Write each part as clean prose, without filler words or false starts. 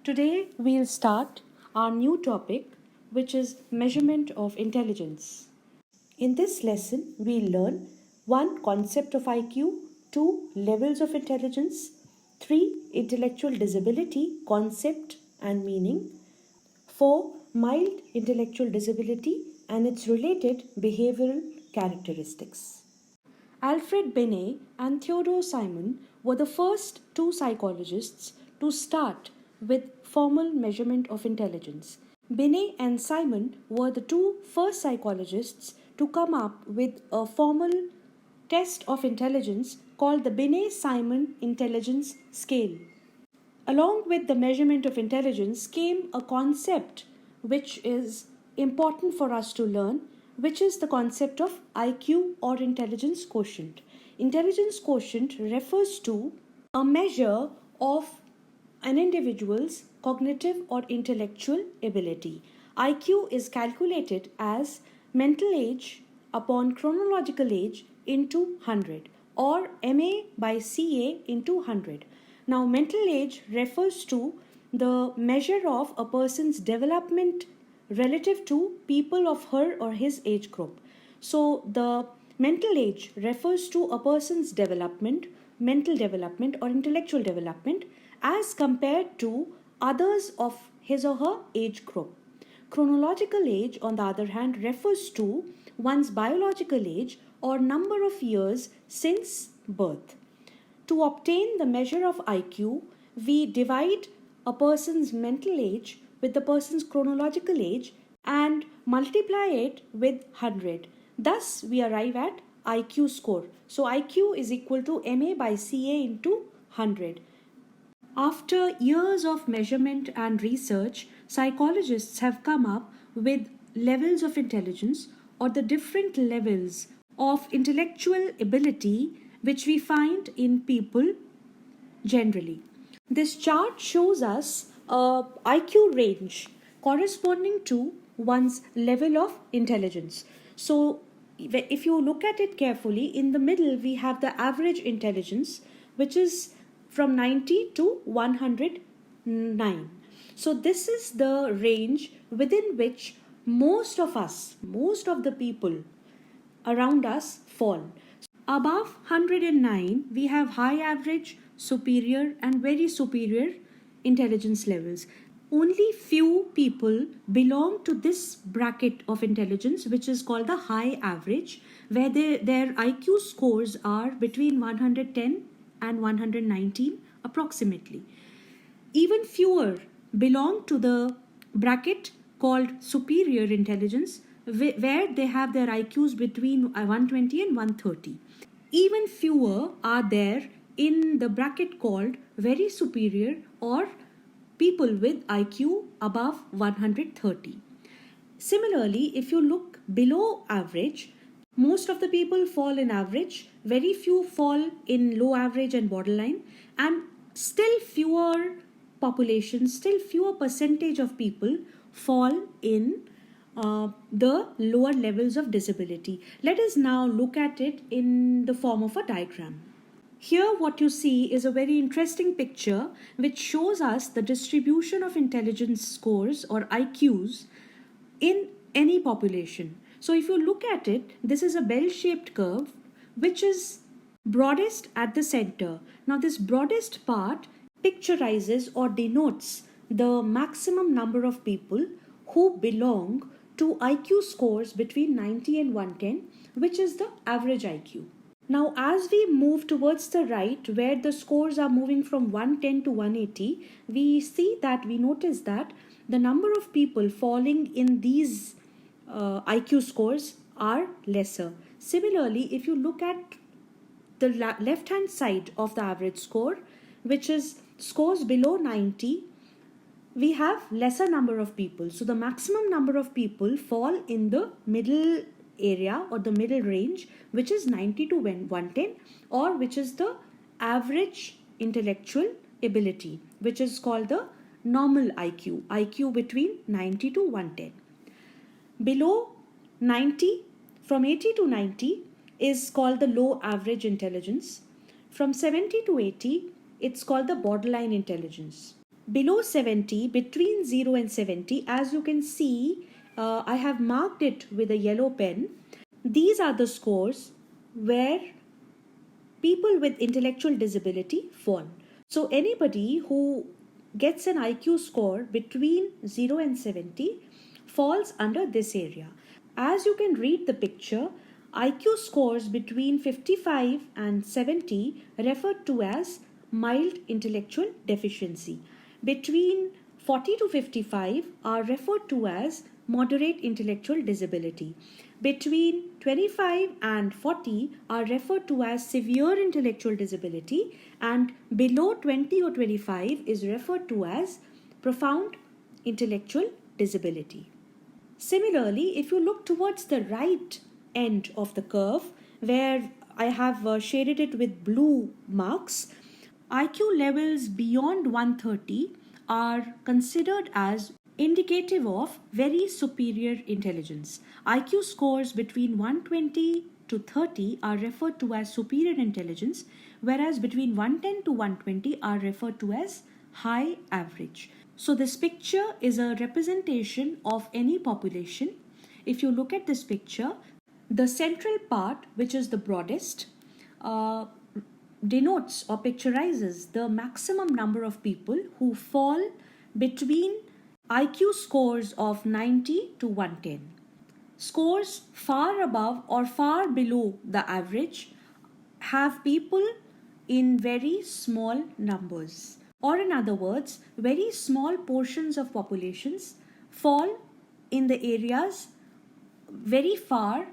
Today we'll start our new topic, which is measurement of intelligence. In this lesson, we'll learn 1. Concept of IQ, 2. Levels of intelligence, 3. Intellectual disability, concept and meaning, 4. Mild intellectual disability and its related behavioral characteristics. Alfred Binet and Theodore Simon were the first two psychologists to start with formal measurement of intelligence. Binet and Simon were the two first psychologists to come up with a formal test of intelligence called the Binet-Simon Intelligence Scale. Along with the measurement of intelligence came a concept which is important for us to learn, which is the concept of IQ or intelligence quotient. Intelligence quotient refers to a measure of an individual's cognitive or intellectual ability. IQ is calculated as mental age upon chronological age into 100 or MA by CA into 100. Now, mental age refers to the measure of a person's development relative to people of her or his age group. So, the mental age refers to a person's development, mental development, or intellectual development as compared to others of his or her age group. Chronological age, on the other hand, refers to one's biological age or number of years since birth. To obtain the measure of IQ, we divide a person's mental age with the person's chronological age and multiply it with 100. Thus, we arrive at IQ score. So, IQ is equal to MA by CA into 100. After years of measurement and research, psychologists have come up with levels of intelligence or the different levels of intellectual ability which we find in people generally. This chart shows us a IQ range corresponding to one's level of intelligence. So, if you look at it carefully, in the middle we have the average intelligence, which is from 90 to 109. So, this is the range within which most of the people around us fall. Above 109, we have high average, superior, and very superior intelligence levels. Only few people belong to this bracket of intelligence, which is called the high average, where their IQ scores are between 110 and 119 approximately. Even fewer belong to the bracket called superior intelligence, where they have their IQs between 120 and 130. Even fewer are there in the bracket called very superior or people with IQ above 130. Similarly, if you look below average, most of the people fall in average, very few fall in low average and borderline, and still fewer percentage of people fall in the lower levels of disability. Let us now look at it in the form of a diagram. Here what you see is a very interesting picture which shows us the distribution of intelligence scores or IQs in any population. So if you look at it, this is a bell-shaped curve which is broadest at the center. Now this broadest part picturizes or denotes the maximum number of people who belong to IQ scores between 90 and 110, which is the average IQ. Now, as we move towards the right, where the scores are moving from 110 to 180, we notice that the number of people falling in these IQ scores are lesser. Similarly, if you look at the left-hand side of the average score, which is scores below 90, we have lesser number of people. So the maximum number of people fall in the middle area or the middle range, which is 90 to 110, or which is the average intellectual ability, which is called the normal IQ between 90 to 110. Below 90, from 80 to 90 is called the low average intelligence. From 70 to 80, it's called the borderline intelligence. below 70, between 0 and 70, as you can see, I have marked it with a yellow pen. These are the scores where people with intellectual disability fall. So anybody who gets an IQ score between 0 and 70 falls under this area. As you can read the picture, IQ scores between 55 and 70 referred to as mild intellectual deficiency. Between 40 to 55 are referred to as moderate intellectual disability. Between 25 and 40 are referred to as severe intellectual disability, and below 20 or 25 is referred to as profound intellectual disability. Similarly, if you look towards the right end of the curve, where I have shaded it with blue marks, IQ levels beyond 130 are considered as indicative of very superior intelligence. IQ scores between 120 to 30 are referred to as superior intelligence, whereas between 110 to 120 are referred to as high average. So this picture is a representation of any population. If you look at this picture, the central part, which is the broadest, denotes or picturizes the maximum number of people who fall between IQ scores of 90 to 110. Scores far above or far below the average have people in very small numbers. Or in other words, very small portions of populations fall in the areas very far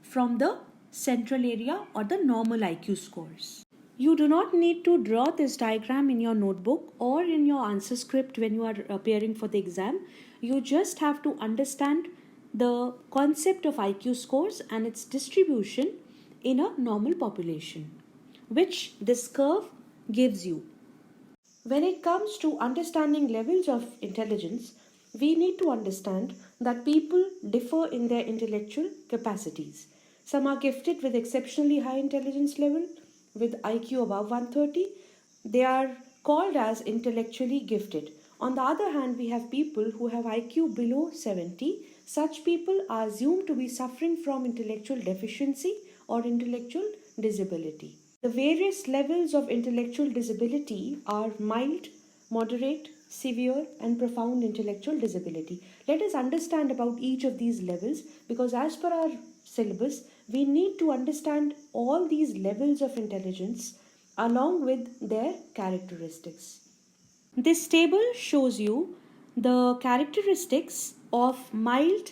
from the central area or the normal IQ scores. You do not need to draw this diagram in your notebook or in your answer script when you are appearing for the exam. You just have to understand the concept of IQ scores and its distribution in a normal population, which this curve gives you. When it comes to understanding levels of intelligence, we need to understand that people differ in their intellectual capacities. Some are gifted with exceptionally high intelligence level with IQ above 130. They are called as intellectually gifted. On the other hand, we have people who have IQ below 70. Such people are assumed to be suffering from intellectual deficiency or intellectual disability. The various levels of intellectual disability are mild, moderate, severe, and profound intellectual disability. Let us understand about each of these levels, because as per our syllabus, we need to understand all these levels of intelligence along with their characteristics. This table shows you the characteristics of mild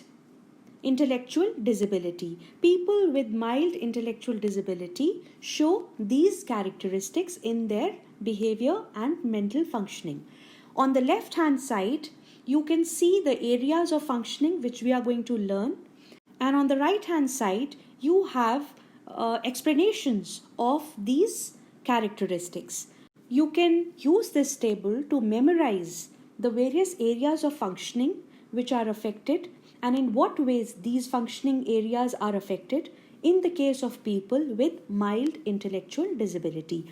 intellectual disability. People with mild intellectual disability show these characteristics in their behavior and mental functioning. On the left hand side, you can see the areas of functioning which we are going to learn, and on the right hand side you have explanations of these characteristics. You can use this table to memorize the various areas of functioning which are affected and in what ways these functioning areas are affected in the case of people with mild intellectual disability.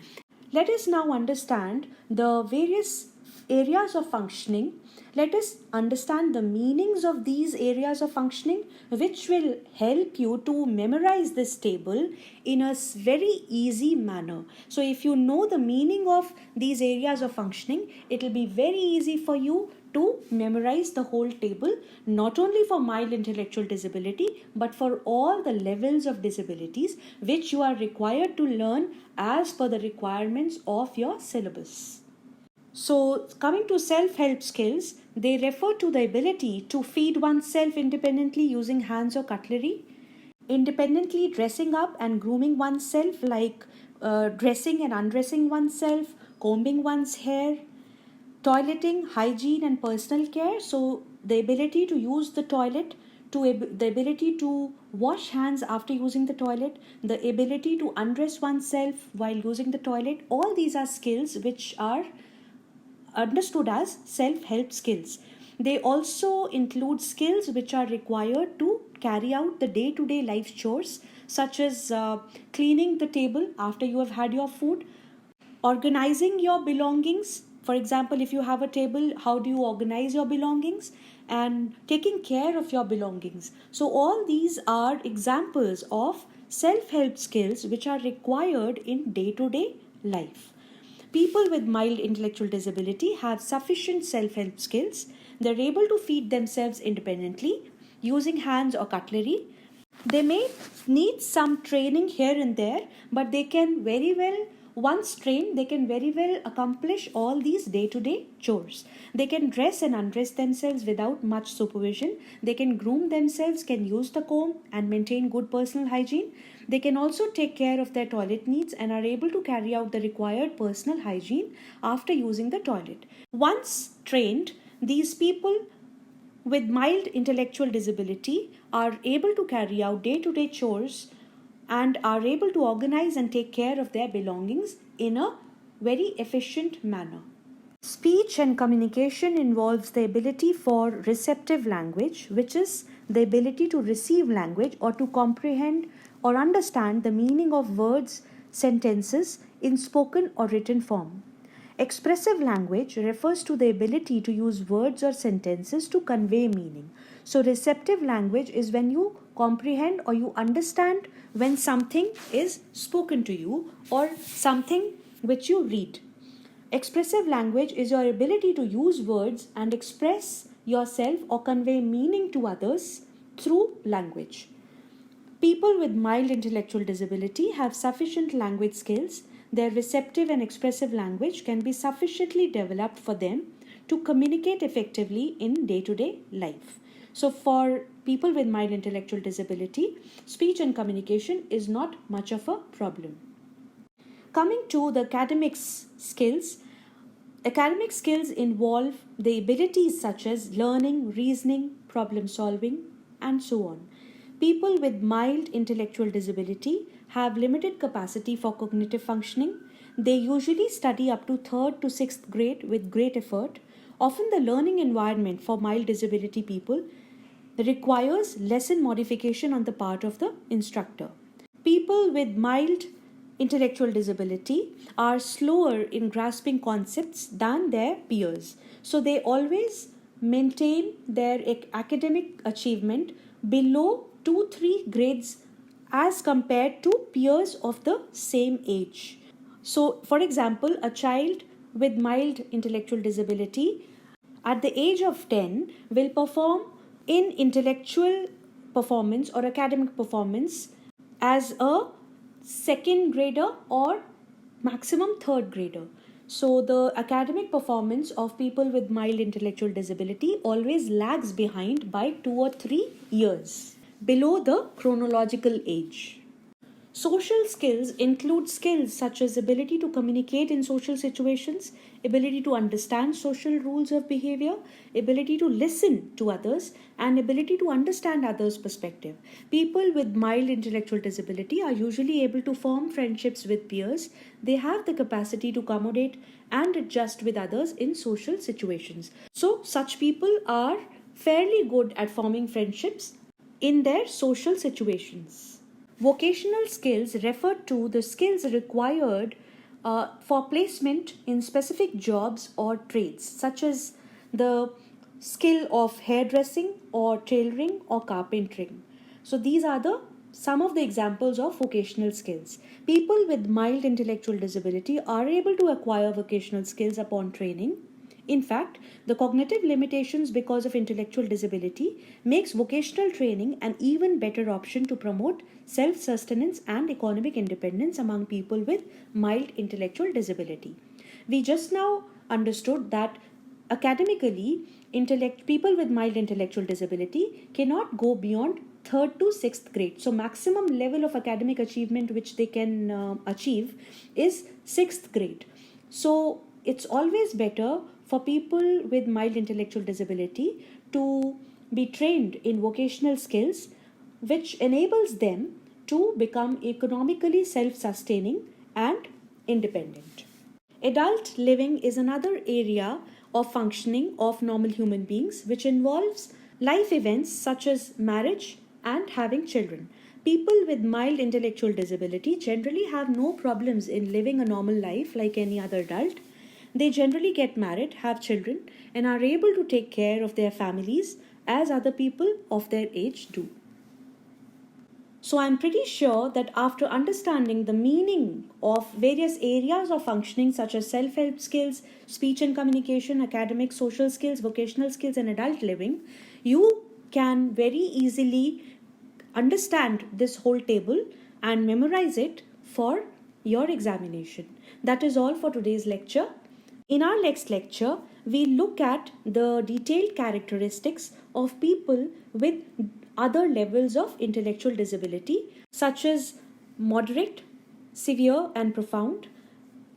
Let us now understand the various areas of functioning. Let us understand the meanings of these areas of functioning, which will help you to memorize this table in a very easy manner. So if you know the meaning of these areas of functioning, it will be very easy for you to memorize the whole table, not only for mild intellectual disability, but for all the levels of disabilities which you are required to learn as per the requirements of your syllabus. So, coming to self-help skills, they refer to the ability to feed oneself independently using hands or cutlery, independently dressing up and grooming oneself, like dressing and undressing oneself, combing one's hair, toileting, hygiene and personal care. So the ability to use the toilet, the ability to wash hands after using the toilet, the ability to undress oneself while using the toilet, all these are skills which are understood as self-help skills. They also include skills which are required to carry out the day-to-day life chores, such as cleaning the table after you have had your food, organizing your belongings For example, if you have a table, how do you organize your belongings and taking care of your belongings? So, all these are examples of self help skills which are required in day to day life. People with mild intellectual disability have sufficient self help skills. They're able to feed themselves independently using hands or cutlery. They may need some training here and there, but they can very well, once trained, they can very well accomplish all these day to day chores. They can dress and undress themselves without much supervision. They can groom themselves, can use the comb, and maintain good personal hygiene. They can also take care of their toilet needs and are able to carry out the required personal hygiene after using the toilet. Once trained, these people with mild intellectual disability are able to carry out day to day chores and are able to organize and take care of their belongings in a very efficient manner. Speech and communication involves the ability for receptive language, which is the ability to receive language or to comprehend or understand the meaning of words, sentences in spoken or written form. Expressive language refers to the ability to use words or sentences to convey meaning. So, receptive language is when you comprehend or you understand when something is spoken to you or something which you read. Expressive language is your ability to use words and express yourself or convey meaning to others through language. People with mild intellectual disability have sufficient language skills. Their receptive and expressive language can be sufficiently developed for them to communicate effectively in day to day life. So, for people with mild intellectual disability, speech and communication is not much of a problem. Coming to the academic skills involve the abilities such as learning, reasoning, problem solving, and so on. People with mild intellectual disability have limited capacity for cognitive functioning. They usually study up to 3rd to 6th grade with great effort. Often, the learning environment for mild disability people requires lesson modification on the part of the instructor. People with mild intellectual disability are slower in grasping concepts than their peers. So they always maintain their academic achievement below 2-3 grades as compared to peers of the same age. So, for example, a child with mild intellectual disability at the age of 10 will perform in intellectual performance or academic performance as a second grader or maximum third grader. So, the academic performance of people with mild intellectual disability always lags behind by 2 or 3 years below the chronological age. Social skills include skills such as ability to communicate in social situations, ability to understand social rules of behavior, ability to listen to others, and ability to understand others' perspective. People with mild intellectual disability are usually able to form friendships with peers. They have the capacity to accommodate and adjust with others in social situations. So, such people are fairly good at forming friendships in their social situations. Vocational skills refer to the skills required for placement in specific jobs or trades, such as the skill of hairdressing or tailoring or carpentering. So, these are some of the examples of vocational skills. People with mild intellectual disability are able to acquire vocational skills upon training. In fact, the cognitive limitations because of intellectual disability makes vocational training an even better option to promote self-sustenance and economic independence among people with mild intellectual disability. We just now understood that academically, people with mild intellectual disability cannot go beyond 3rd to 6th grade. So, maximum level of academic achievement which they can achieve is 6th grade. So, it's always better for people with mild intellectual disability to be trained in vocational skills which enables them to become economically self-sustaining and independent. Adult living is another area of functioning of normal human beings which involves life events such as marriage and having children. People with mild intellectual disability generally have no problems in living a normal life like any other adult. They generally get married, have children, and are able to take care of their families as other people of their age do. So I'm pretty sure that after understanding the meaning of various areas of functioning such as self-help skills, speech and communication, academic, social skills, vocational skills, and adult living, you can very easily understand this whole table and memorize it for your examination. That is all for today's lecture. In our next lecture, we look at the detailed characteristics of people with other levels of intellectual disability, such as moderate, severe, and profound.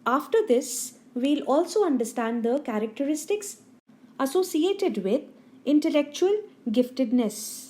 After this, we'll also understand the characteristics associated with intellectual giftedness.